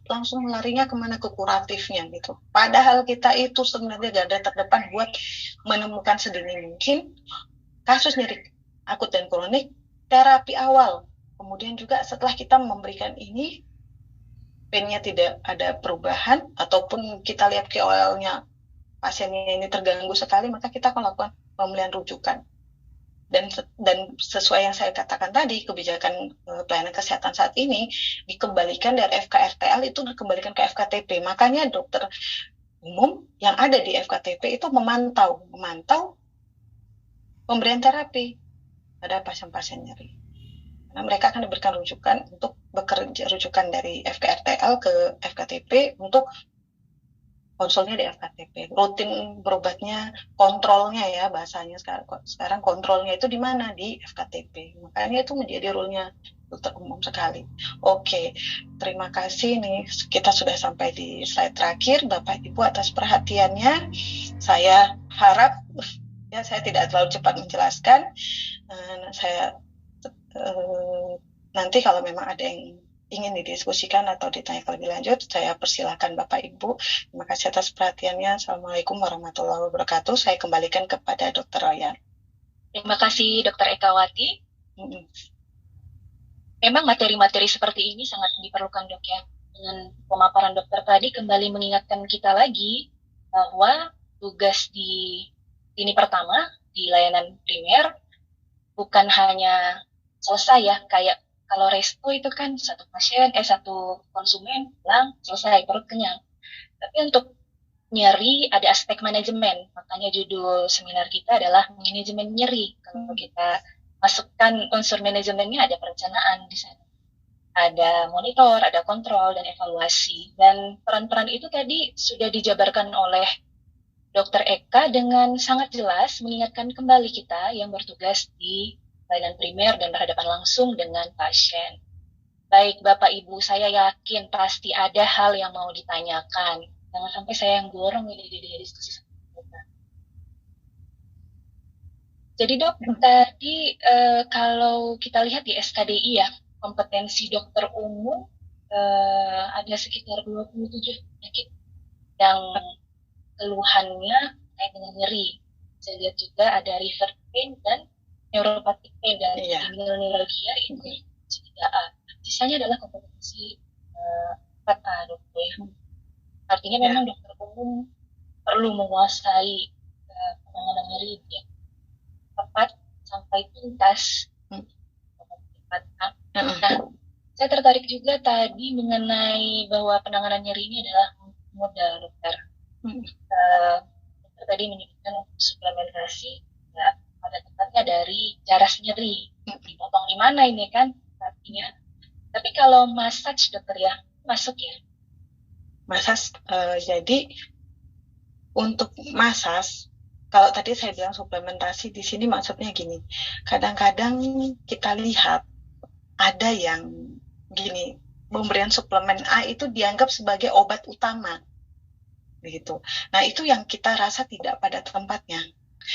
langsung larinya kemana ke kuratifnya gitu. Padahal kita itu sebenarnya garda terdepan buat menemukan sedini mungkin kasus nyeri akut dan kronik, terapi awal. Kemudian juga setelah kita memberikan ini pain-nya tidak ada perubahan ataupun kita lihat KOL-nya pasiennya ini terganggu sekali, maka kita akan lakukan pembelian rujukan. Dan sesuai yang saya katakan tadi, kebijakan pelayanan kesehatan saat ini dikembalikan dari FKRTL itu dikembalikan ke FKTP. Makanya dokter umum yang ada di FKTP itu memantau pemberian terapi pada pasien-pasien nyeri. Karena mereka akan diberikan rujukan untuk bekerja rujukan dari FKRTL ke FKTP untuk konsulnya di FKTP, rutin berobatnya, kontrolnya ya bahasanya sekarang kontrolnya itu di mana di FKTP. Makanya itu menjadi rule-nya dokter umum sekali. Oke, terima kasih nih kita sudah sampai di slide terakhir Bapak Ibu atas perhatiannya. Saya harap ya saya tidak terlalu cepat menjelaskan. Saya nanti kalau memang ada yang ingin didiskusikan atau ditanya lebih lanjut, saya persilahkan Bapak Ibu. Terima kasih atas perhatiannya. Assalamualaikum warahmatullahi wabarakatuh. Saya kembalikan kepada Dr. Royan. Terima kasih Dr. Ekawati. Memang materi-materi seperti ini sangat diperlukan dok ya. Dengan pemaparan dokter tadi kembali mengingatkan kita lagi bahwa tugas di lini pertama di layanan primer bukan hanya selesai ya, kayak kalau resto itu kan satu konsumen pulang selesai perut kenyang. Tapi untuk nyeri ada aspek manajemen. Makanya judul seminar kita adalah manajemen nyeri. Kalau kita masukkan unsur manajemennya ada perencanaan di sana. Ada monitor, ada kontrol dan evaluasi. Dan peran-peran itu tadi sudah dijabarkan oleh Dr. Eka dengan sangat jelas mengingatkan kembali kita yang bertugas di layanan primer dan berhadapan langsung dengan pasien. Baik Bapak Ibu, saya yakin pasti ada hal yang mau ditanyakan. Jangan sampai saya yang dorong ini di diskusi sama kita. Jadi dok, tadi kalau kita lihat di SKDI ya, kompetensi dokter umum ada sekitar 27 penyakit yang keluhannya terkait dengan nyeri. Saya lihat juga ada river pain dan neuropathic pain dan neuralgia ini C3A. Sisanya adalah kompetensi 4A dokter. Artinya memang dokter umum perlu menguasai penanganan nyeri yang tepat sampai tuntas. Nah, saya tertarik juga tadi mengenai bahwa penanganan nyeri ini adalah modal dokter. Dokter tadi menyebutkan untuk suplementasi ya, pada tempatnya dari jaras nyeri. Dipotong di mana ini kan artinya. Tapi kalau massage dokter ya masuk ya. Massage jadi untuk massage kalau tadi saya bilang suplementasi di sini maksudnya gini. Kadang-kadang kita lihat ada yang gini, pemberian suplemen A itu dianggap sebagai obat utama. Begitu. Nah, itu yang kita rasa tidak pada tempatnya.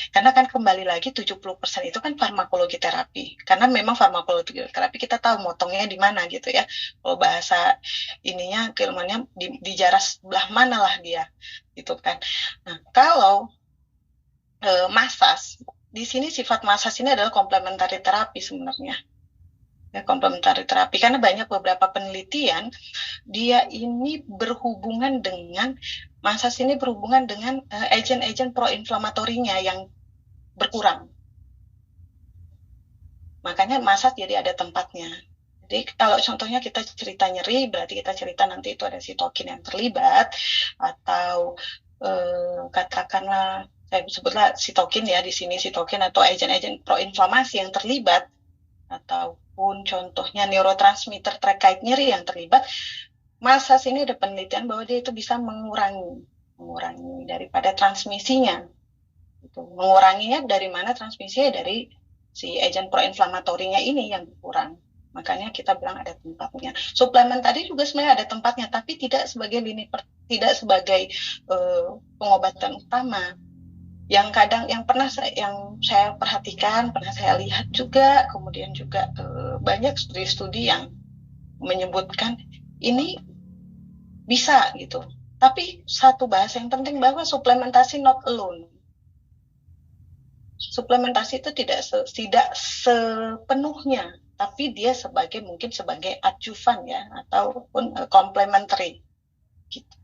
Karena kan kembali lagi 70% itu kan farmakologi terapi. Karena memang farmakologi terapi kita tahu motongnya di mana gitu ya. Kalau bahasa ininya keilmuannya di jaras sebelah mana lah dia gitu kan. Nah, kalau massage di sini sifat massage ini adalah komplementari terapi sebenarnya. Ya, komplementari terapi karena banyak beberapa penelitian dia ini berhubungan dengan massage ini berhubungan dengan agen-agen proinflamatorinya yang berkurang. Makanya massage jadi ada tempatnya. Jadi kalau contohnya kita cerita nyeri berarti kita cerita nanti itu ada sitokin yang terlibat atau katakanlah saya sebutlah sitokin ya di sini, sitokin atau agen-agen proinflamasi yang terlibat, ataupun contohnya neurotransmitter terkait nyeri yang terlibat, masa sini ada penelitian bahwa dia itu bisa mengurangi daripada transmisinya. Gitu. Menguranginya dari mana transmisinya? Dari si agen proinflamatorinya ini yang kurang. Makanya kita bilang ada tempatnya. Suplemen tadi juga sebenarnya ada tempatnya, tapi tidak sebagai tidak sebagai pengobatan utama. Yang kadang yang saya perhatikan, pernah saya lihat juga, kemudian juga banyak studi-studi yang menyebutkan ini bisa gitu. Tapi satu bahasa yang penting bahwa suplementasi not alone. Suplementasi itu tidak sepenuhnya, tapi dia mungkin sebagai adjuvan ya, ataupun complementary. Gitu.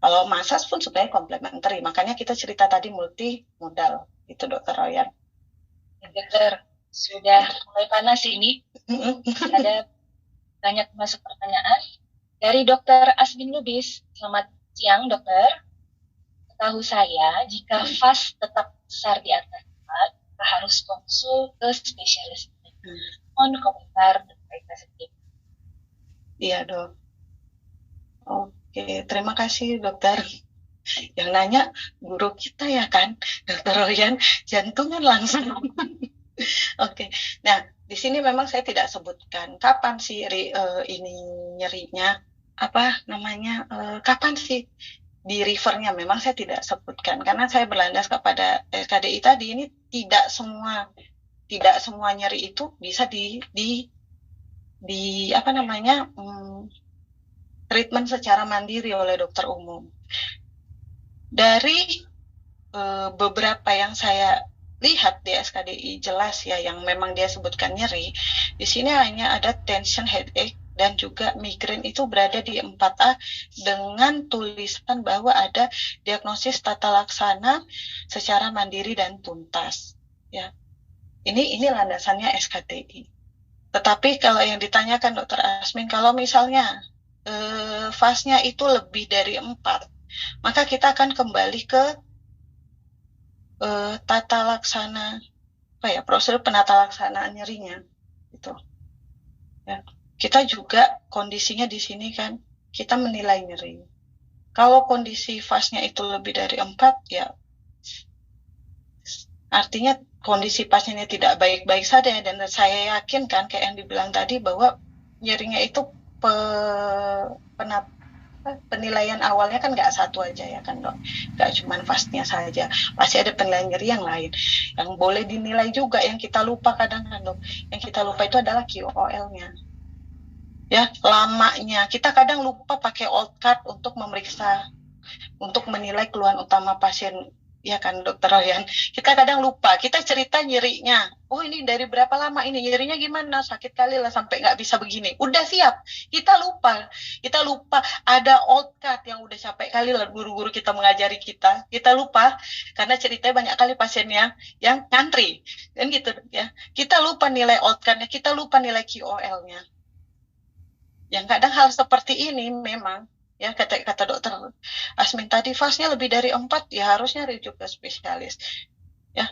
Kalau massage pun sebenarnya complementary, makanya kita cerita tadi multimodal, itu Dokter Royan. Dokter, sudah mulai panas ini. Ada banyak masuk pertanyaan dari Dokter Asmin Lubis. Selamat siang, Dokter. Setahu saya, jika fast tetap besar di atas 4, kita harus konsul ke spesialis. Mohon komentar terkait tersebut. Iya, Dok. Oke, terima kasih Dokter. Yang nanya guru kita ya kan, Dokter Royan, jantungan langsung. Oke, nah di sini memang saya tidak sebutkan kapan sih ini nyerinya, kapan sih di refernya, memang saya tidak sebutkan karena saya berlandas kepada SKDI tadi. Ini tidak semua nyeri itu bisa treatment secara mandiri oleh dokter umum. Dari beberapa yang saya lihat di SKDI jelas ya, yang memang dia sebutkan nyeri, di sini hanya ada tension headache dan juga migrain itu berada di 4A dengan tulisan bahwa ada diagnosis tata laksana secara mandiri dan tuntas. Ya, ini landasannya SKDI. Tetapi kalau yang ditanyakan Dokter Asmin, kalau misalnya fasnya itu lebih dari 4, maka kita akan kembali ke tata laksana prosedur penata laksanaan nyerinya gitu. Ya. Kita juga kondisinya di sini kan kita menilai nyeri. Kalau kondisi fasnya itu lebih dari 4, ya artinya kondisi pasiennya tidak baik-baik saja, dan saya yakin kan kayak yang dibilang tadi bahwa nyerinya itu penilaian awalnya kan nggak satu aja ya kan Dok, nggak cuma fasnya saja, pasti ada penilaian nyeri yang lain yang boleh dinilai juga. Yang kita lupa kadang kan Dok, yang kita lupa itu adalah QOL-nya ya, lamanya. Kita kadang lupa pakai old card untuk memeriksa, untuk menilai keluhan utama pasien ya kan Dokter Royan. Kita kadang lupa, kita cerita nyerinya, oh ini dari berapa lama ini nyerinya, gimana, sakit kali lah sampai nggak bisa begini, udah siap. Kita lupa ada old card yang udah capek kali lah guru-guru kita mengajari kita lupa karena ceritanya banyak kali pasiennya yang ngantri dan gitu ya. Kita lupa nilai old card-nya, kita lupa nilai QOL-nya. Yang kadang hal seperti ini memang ya, kata Dokter Asmin tadi, fasnya lebih dari 4, ya harusnya rujuk ke spesialis. Ya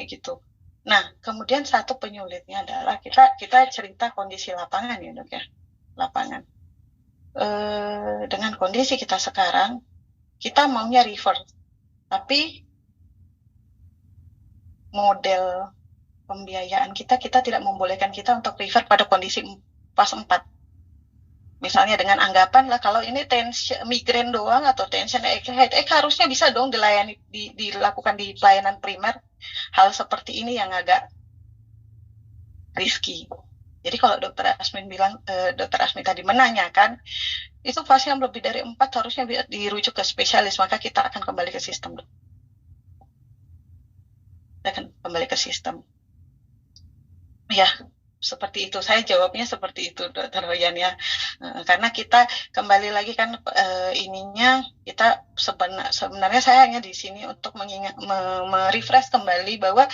gitu. Nah, kemudian satu penyulitnya adalah kita cerita kondisi lapangan ya Dok ya. Lapangan. Dengan kondisi kita sekarang, kita maunya reverse. Tapi model pembiayaan kita tidak membolehkan kita untuk refer pada kondisi fase 4. Misalnya dengan anggapan lah, kalau ini tension migrain doang atau tension headache harusnya bisa dong dilakukan di pelayanan primer. Hal seperti ini yang agak risky. Jadi kalau Dokter Asmin tadi menanyakan, itu fase yang lebih dari 4 harusnya dirujuk ke spesialis, maka kita akan kembali ke sistem. Ya, seperti itu. Saya jawabnya seperti itu, Dokter Royan ya. Karena kita kembali lagi kan kita sebenarnya saya hanya di sini untuk merefresh kembali bahwa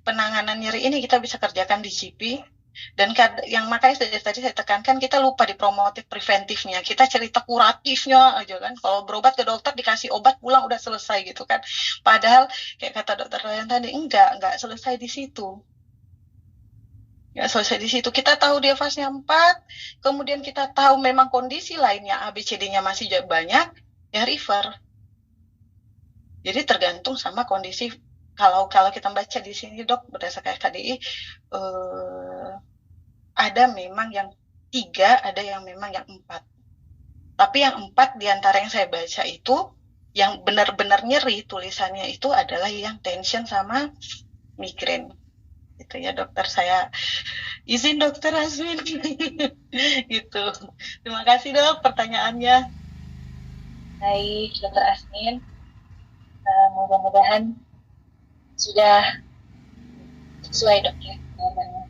penanganan nyeri ini kita bisa kerjakan di GP Dan yang makanya dari tadi saya tekankan, kita lupa di promotif preventifnya. Kita cerita kuratifnya aja kan. Kalau berobat ke dokter dikasih obat pulang udah selesai gitu kan. Padahal kayak kata dokter Ryan tadi, enggak selesai di situ. Nggak selesai di situ. Kita tahu dia fase 4, kemudian kita tahu memang kondisi lainnya ABCD-nya masih banyak, ya refer. Jadi tergantung sama kondisi. Kalau kita baca di sini dok, berdasarkan KDI, ada memang yang 3, ada yang memang yang 4. Tapi yang 4 diantara yang saya baca itu, yang benar-benar nyeri tulisannya itu adalah yang tension sama migrain. Gitu ya dokter, saya izin dokter Aswin. Gitu. Terima kasih dok pertanyaannya. Baik, dokter Asmin. Mudah-mudahan sudah sesuai dok ya jawabannya.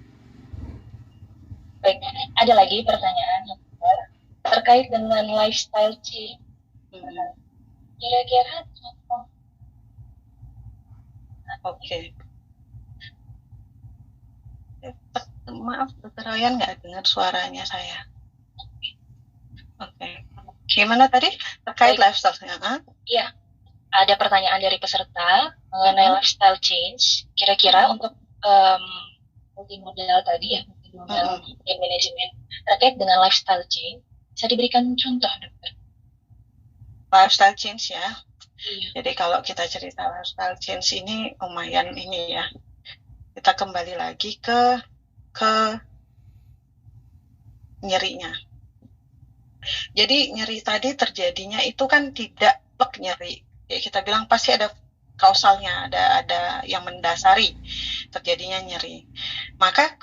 Baik, ada lagi pertanyaan dokter terkait dengan lifestyle change. Kira-kira contoh. Oke. Maaf dokter Ryan nggak dengar suaranya saya. Oke. Gimana tadi terkait lifestyle-nya? Iya, ada pertanyaan dari peserta mengenai lifestyle change. Kira-kira untuk multimodal tadi ya, multimodal manajemen terkait dengan lifestyle change, bisa diberikan contoh dokter? Lifestyle change ya. Iya. Jadi kalau kita cerita lifestyle change ini lumayan ini ya. Kita kembali lagi ke nyerinya. Jadi nyeri tadi terjadinya itu kan tidak plek nyeri. Ya, kita bilang pasti ada kausalnya, ada yang mendasari terjadinya nyeri. Maka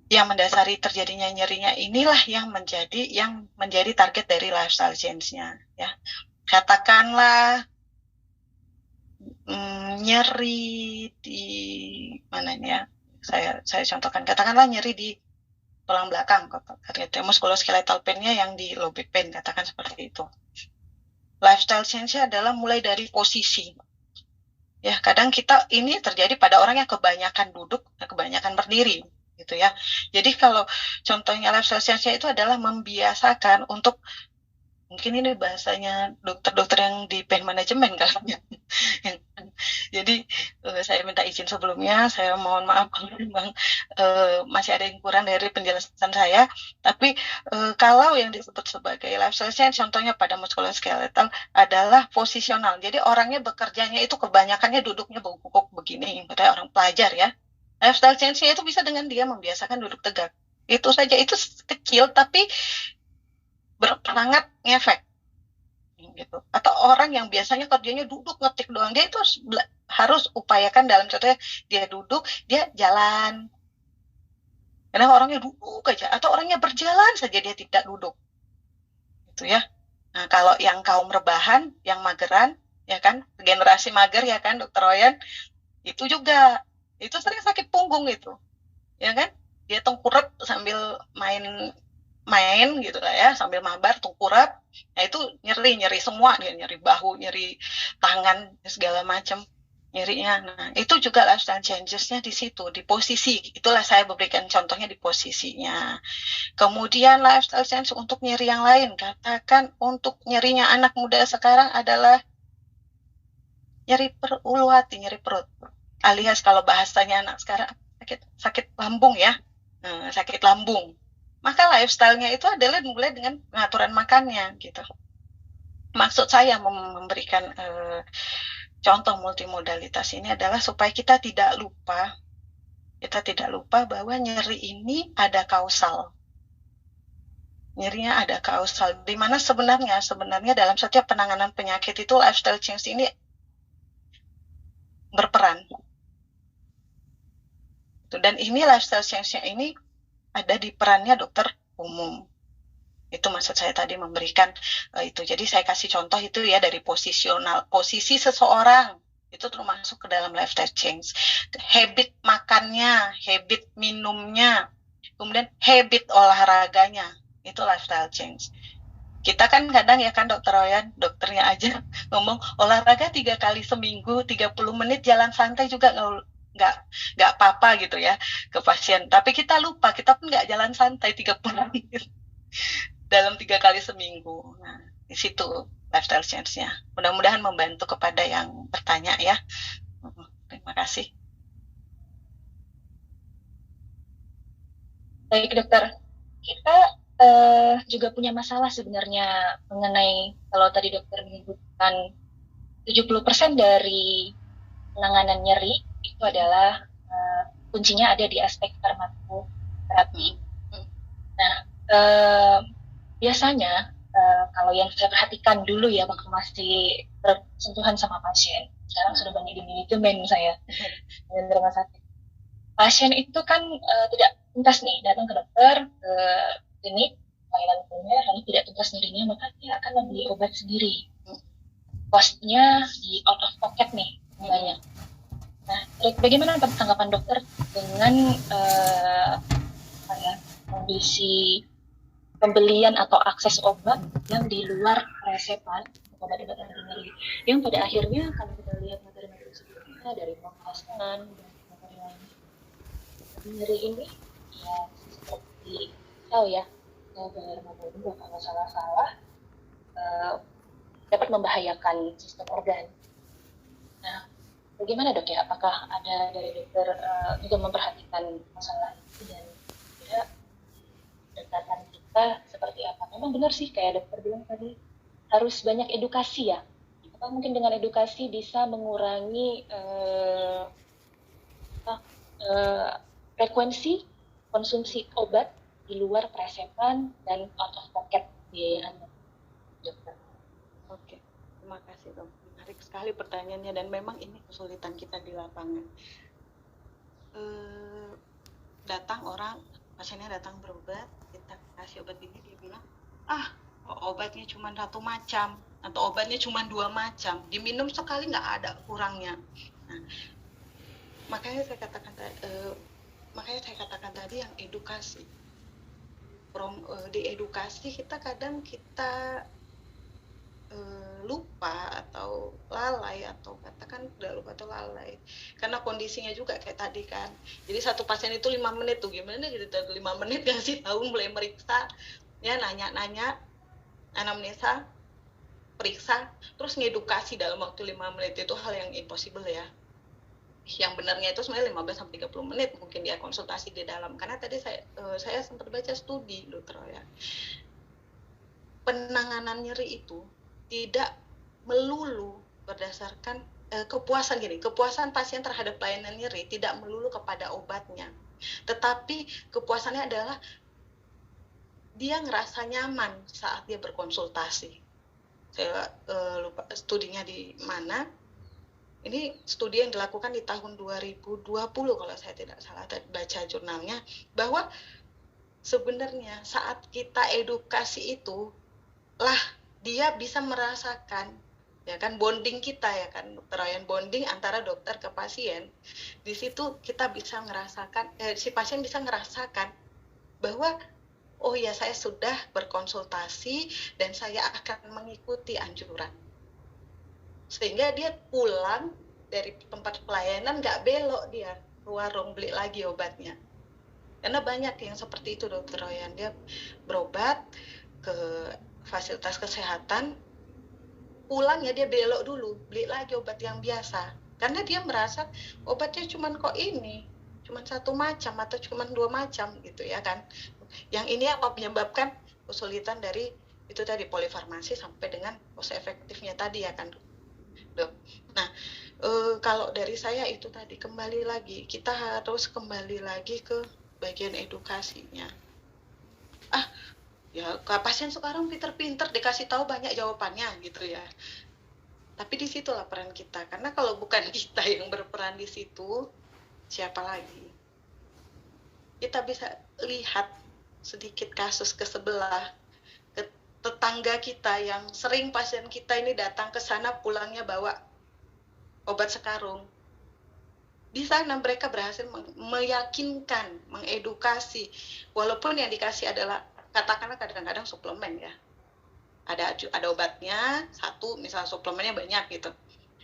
yang mendasari terjadinya nyerinya inilah yang menjadi target dari lifestyle change-nya ya. Katakanlah nyeri di mana ya? Saya contohkan, katakanlah nyeri di tulang belakang, muskuloskeletal pain-nya yang di low back pain, katakan seperti itu. Lifestyle change-nya adalah mulai dari posisi. Ya, kadang kita ini terjadi pada orang yang kebanyakan duduk, kebanyakan berdiri, gitu ya. Jadi kalau contohnya lifestyle change-nya itu adalah membiasakan untuk, mungkin ini bahasanya dokter-dokter yang di pain management kayaknya. Jadi saya minta izin sebelumnya, saya mohon maaf kalau memang masih ada yang kurang dari penjelasan saya. Tapi kalau yang disebut sebagai lifestyle change, contohnya pada muskuloskeletal adalah posisional. Jadi orangnya bekerjanya itu kebanyakannya duduknya bungkuk begini, kayak orang pelajar ya. Lifestyle change-nya itu bisa dengan dia membiasakan duduk tegak. Itu saja, itu kecil tapi bersangat ngefek gitu. Atau orang yang biasanya kerjanya duduk ngetik doang, dia itu harus upayakan dalam contohnya dia duduk, dia jalan. Karena orangnya duduk aja, atau orangnya berjalan saja dia tidak duduk. Gitu ya. Nah, kalau yang kaum rebahan, yang mageran, ya kan, generasi mager ya kan, Dokter Ryan, itu juga itu sering sakit punggung itu. Ya kan? Dia tengkurap sambil main gitu lah ya, sambil mabar tengkurap. Nah itu nyeri semua, dia nyeri bahu, nyeri tangan, segala macam nyerinya. Nah itu juga lifestyle changes-nya di situ, di posisi. Itulah saya berikan contohnya di posisinya. Kemudian lifestyle change untuk nyeri yang lain, katakan untuk nyerinya anak muda sekarang adalah nyeri ulu hati, nyeri perut. Alias kalau bahasanya anak sekarang sakit lambung ya, sakit lambung. Maka lifestyle-nya itu adalah mulai dengan pengaturan makannya gitu. Maksud saya memberikan contoh multimodalitas ini adalah supaya kita tidak lupa bahwa nyeri ini ada kausal. Nyerinya ada kausal. Di mana sebenarnya dalam setiap penanganan penyakit itu lifestyle change ini berperan. Dan ini lifestyle change-nya ini ada di perannya dokter umum. Itu maksud saya tadi memberikan itu. Jadi saya kasih contoh itu ya dari posisi seseorang itu termasuk ke dalam lifestyle change. Habit makannya, habit minumnya, kemudian habit olahraganya, itu lifestyle change. Kita kan kadang ya kan Dokter Ryan, dokternya aja ngomong olahraga 3 kali seminggu, 30 menit jalan santai juga nggak nggak apa-apa gitu ya ke pasien. Tapi kita lupa, kita pun nggak jalan santai 30 menit dalam 3 kali seminggu. Nah, di situ lifestyle change-nya. Mudah-mudahan membantu kepada yang bertanya ya. Terima kasih. Baik dokter, kita juga punya masalah sebenarnya mengenai kalau tadi dokter menyebutkan 70% dari penanganan nyeri itu adalah kuncinya ada di aspek farmakoterapi. Nah, biasanya kalau yang saya perhatikan dulu ya waktu masih bersentuhan sama pasien, sekarang sudah banyak di manajemen saya dengan rumah sakit. Pasien itu kan tidak tuntas nih datang ke dokter, ke klinik layanan primer, lalu tidak tuntas nyerinya, maka dia akan membeli obat sendiri. Costnya di out of pocket nih banyak. Nah, bagaimana tanggapan dokter dengan kondisi pembelian atau akses obat yang di luar resepan, obat-obat nyeri, yang pada akhirnya kalau kita lihat materi-materi sebelumnya dari pemasaran dan materi lain, nyeri ini ya seperti tahu ya, kalau salah dapat membahayakan sistem organ. Nah, bagaimana dok ya? Apakah ada dari dokter juga memperhatikan masalah itu dan ya pendekatan kita seperti apa? Memang benar sih kayak dokter bilang tadi harus banyak edukasi ya. Apa mungkin dengan edukasi bisa mengurangi frekuensi konsumsi obat di luar presepan dan out of pocket biayanya. Dokter. Oke, terima kasih dok. Menarik sekali pertanyaannya dan memang ini kesulitan kita di lapangan. Datang orang, pasiennya datang berobat, kita kasih obat ini, dia bilang, obatnya cuma 1 macam atau obatnya cuma 2 macam, diminum sekali nggak ada kurangnya. Nah, makanya saya katakan tadi yang edukasi. Di edukasi kita kadang lupa atau lalai, atau katakan udah lupa atau lalai karena kondisinya juga kayak tadi kan. Jadi satu pasien itu 5 menit tuh gimana gitu, 5 menit kasih tahu, mulai meriksa ya, nanya-nanya, anamnesa, periksa, terus ngedukasi dalam waktu 5 menit itu hal yang impossible ya. Yang benarnya itu sebenarnya 15-30 menit mungkin dia konsultasi di dalam, karena tadi saya sempat baca studi dokter ya, penanganan nyeri itu tidak melulu berdasarkan kepuasan pasien terhadap pelayanan nyeri tidak melulu kepada obatnya, tetapi kepuasannya adalah dia ngerasa nyaman saat dia berkonsultasi. Saya lupa studinya di mana. Ini studi yang dilakukan di tahun 2020 kalau saya tidak salah baca jurnalnya, bahwa sebenarnya saat kita edukasi itu lah dia bisa merasakan ya kan bonding kita ya kan, dokter Ryan, bonding antara dokter ke pasien. Di situ kita bisa merasakan si pasien bisa merasakan bahwa oh ya, saya sudah berkonsultasi dan saya akan mengikuti anjuran, sehingga dia pulang dari tempat pelayanan nggak belok dia ke warung beli lagi obatnya. Karena banyak yang seperti itu dokter Ryan, dia berobat ke fasilitas kesehatan, pulang ya dia belok dulu beli lagi obat yang biasa, karena dia merasa obatnya cuman kok ini cuman 1 macam atau cuman 2 macam gitu ya kan. Yang ini apa menyebabkan kesulitan dari itu tadi polifarmasi sampai dengan cost efektifnya tadi ya kan dok. Nah kalau dari saya itu tadi kembali lagi kita harus kembali lagi ke bagian edukasinya. Ya pasien sekarang pinter-pinter dikasih tahu banyak jawabannya gitu ya. Tapi di situlah peran kita, karena kalau bukan kita yang berperan di situ, siapa lagi? Kita bisa lihat sedikit kasus ke sebelah, ke tetangga kita yang sering pasien kita ini datang ke sana pulangnya bawa obat sekarung. Di sana mereka berhasil meyakinkan, mengedukasi, walaupun yang dikasih adalah katakanlah kadang-kadang suplemen ya, ada obatnya 1, misal suplemennya banyak gitu,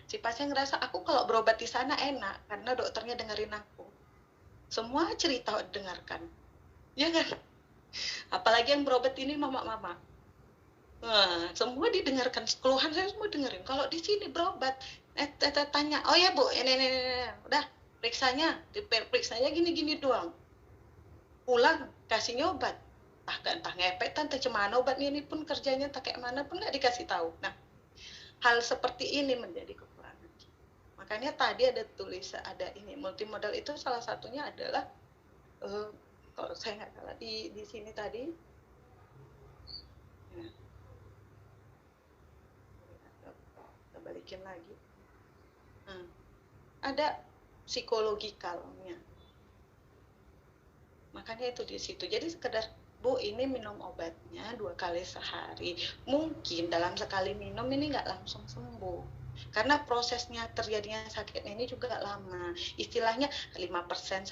Si pasien ngerasa aku kalau berobat di sana enak karena dokternya dengerin aku. Semua cerita dengarkan. Ya kan? Apalagi yang berobat ini mama-mama. Nah, semua didengarkan, keluhan saya semua dengerin. Kalau di sini berobat, tanya, oh ya bu, ini, udah periksanya gini-gini doang. Pulang kasihnya obat, entah ngepet, entah cemana obatnya ini pun kerjanya tak kayak mana pun nggak dikasih tahu. Nah, hal seperti ini menjadi kekurangan. Makanya tadi ada tulisan, ada ini multimodal itu salah satunya adalah kalau saya nggak salah di sini tadi. Nah, kita balikin lagi. Ada psikologikalnya. Makanya itu di situ. Jadi sekedar, Bu, ini minum obatnya 2 kali sehari. Mungkin dalam sekali minum ini nggak langsung sembuh. Karena prosesnya terjadinya sakitnya ini juga lama. Istilahnya 5%, 10%,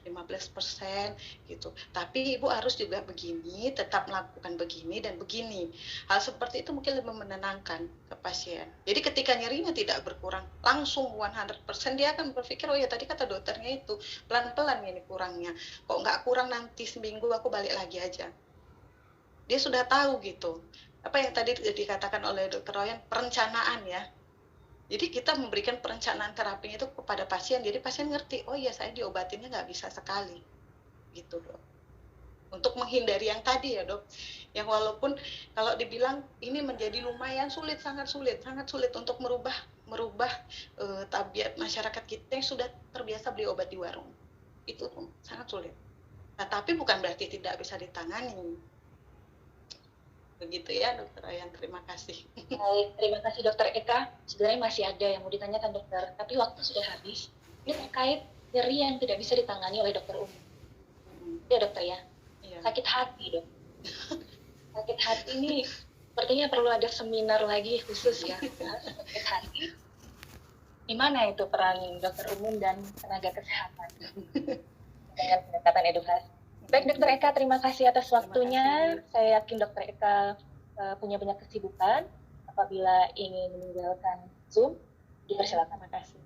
15% gitu. Tapi Ibu harus juga begini, tetap melakukan begini dan begini. Hal seperti itu mungkin lebih menenangkan ke pasien. Jadi ketika nyerinya tidak berkurang langsung 100%, dia akan berpikir, oh ya tadi kata dokternya itu pelan-pelan ini kurangnya. Kok nggak kurang nanti seminggu aku balik lagi aja. Dia sudah tahu gitu. Apa yang tadi dikatakan oleh Dr. Royan, perencanaan ya. Jadi kita memberikan perencanaan terapi itu kepada pasien. Jadi pasien ngerti, oh iya saya diobatinnya nggak bisa sekali. Gitu dok. Untuk menghindari yang tadi ya dok. Yang walaupun kalau dibilang ini menjadi lumayan sulit, sangat sulit untuk merubah tabiat masyarakat kita yang sudah terbiasa beli obat di warung. Itu sangat sulit. Nah, tapi bukan berarti tidak bisa ditangani. Begitu ya dokter Ayan, terima kasih. Baik, terima kasih dokter Eka. Sebenarnya masih ada yang mau ditanyakan dokter, tapi waktu sudah habis. Ini terkait nyeri yang tidak bisa ditangani oleh dokter umum. Ya dokter ya, sakit hati dok. Sakit hati ini sepertinya perlu ada seminar lagi khusus ya. Sakit hati, di mana itu peran dokter umum dan tenaga kesehatan dengan pendekatan edukasi. Baik Dokter Eka, terima kasih atas waktunya. Saya yakin Dokter Eka punya banyak kesibukan. Apabila ingin meninggalkan Zoom, dipersilakan. Terima kasih.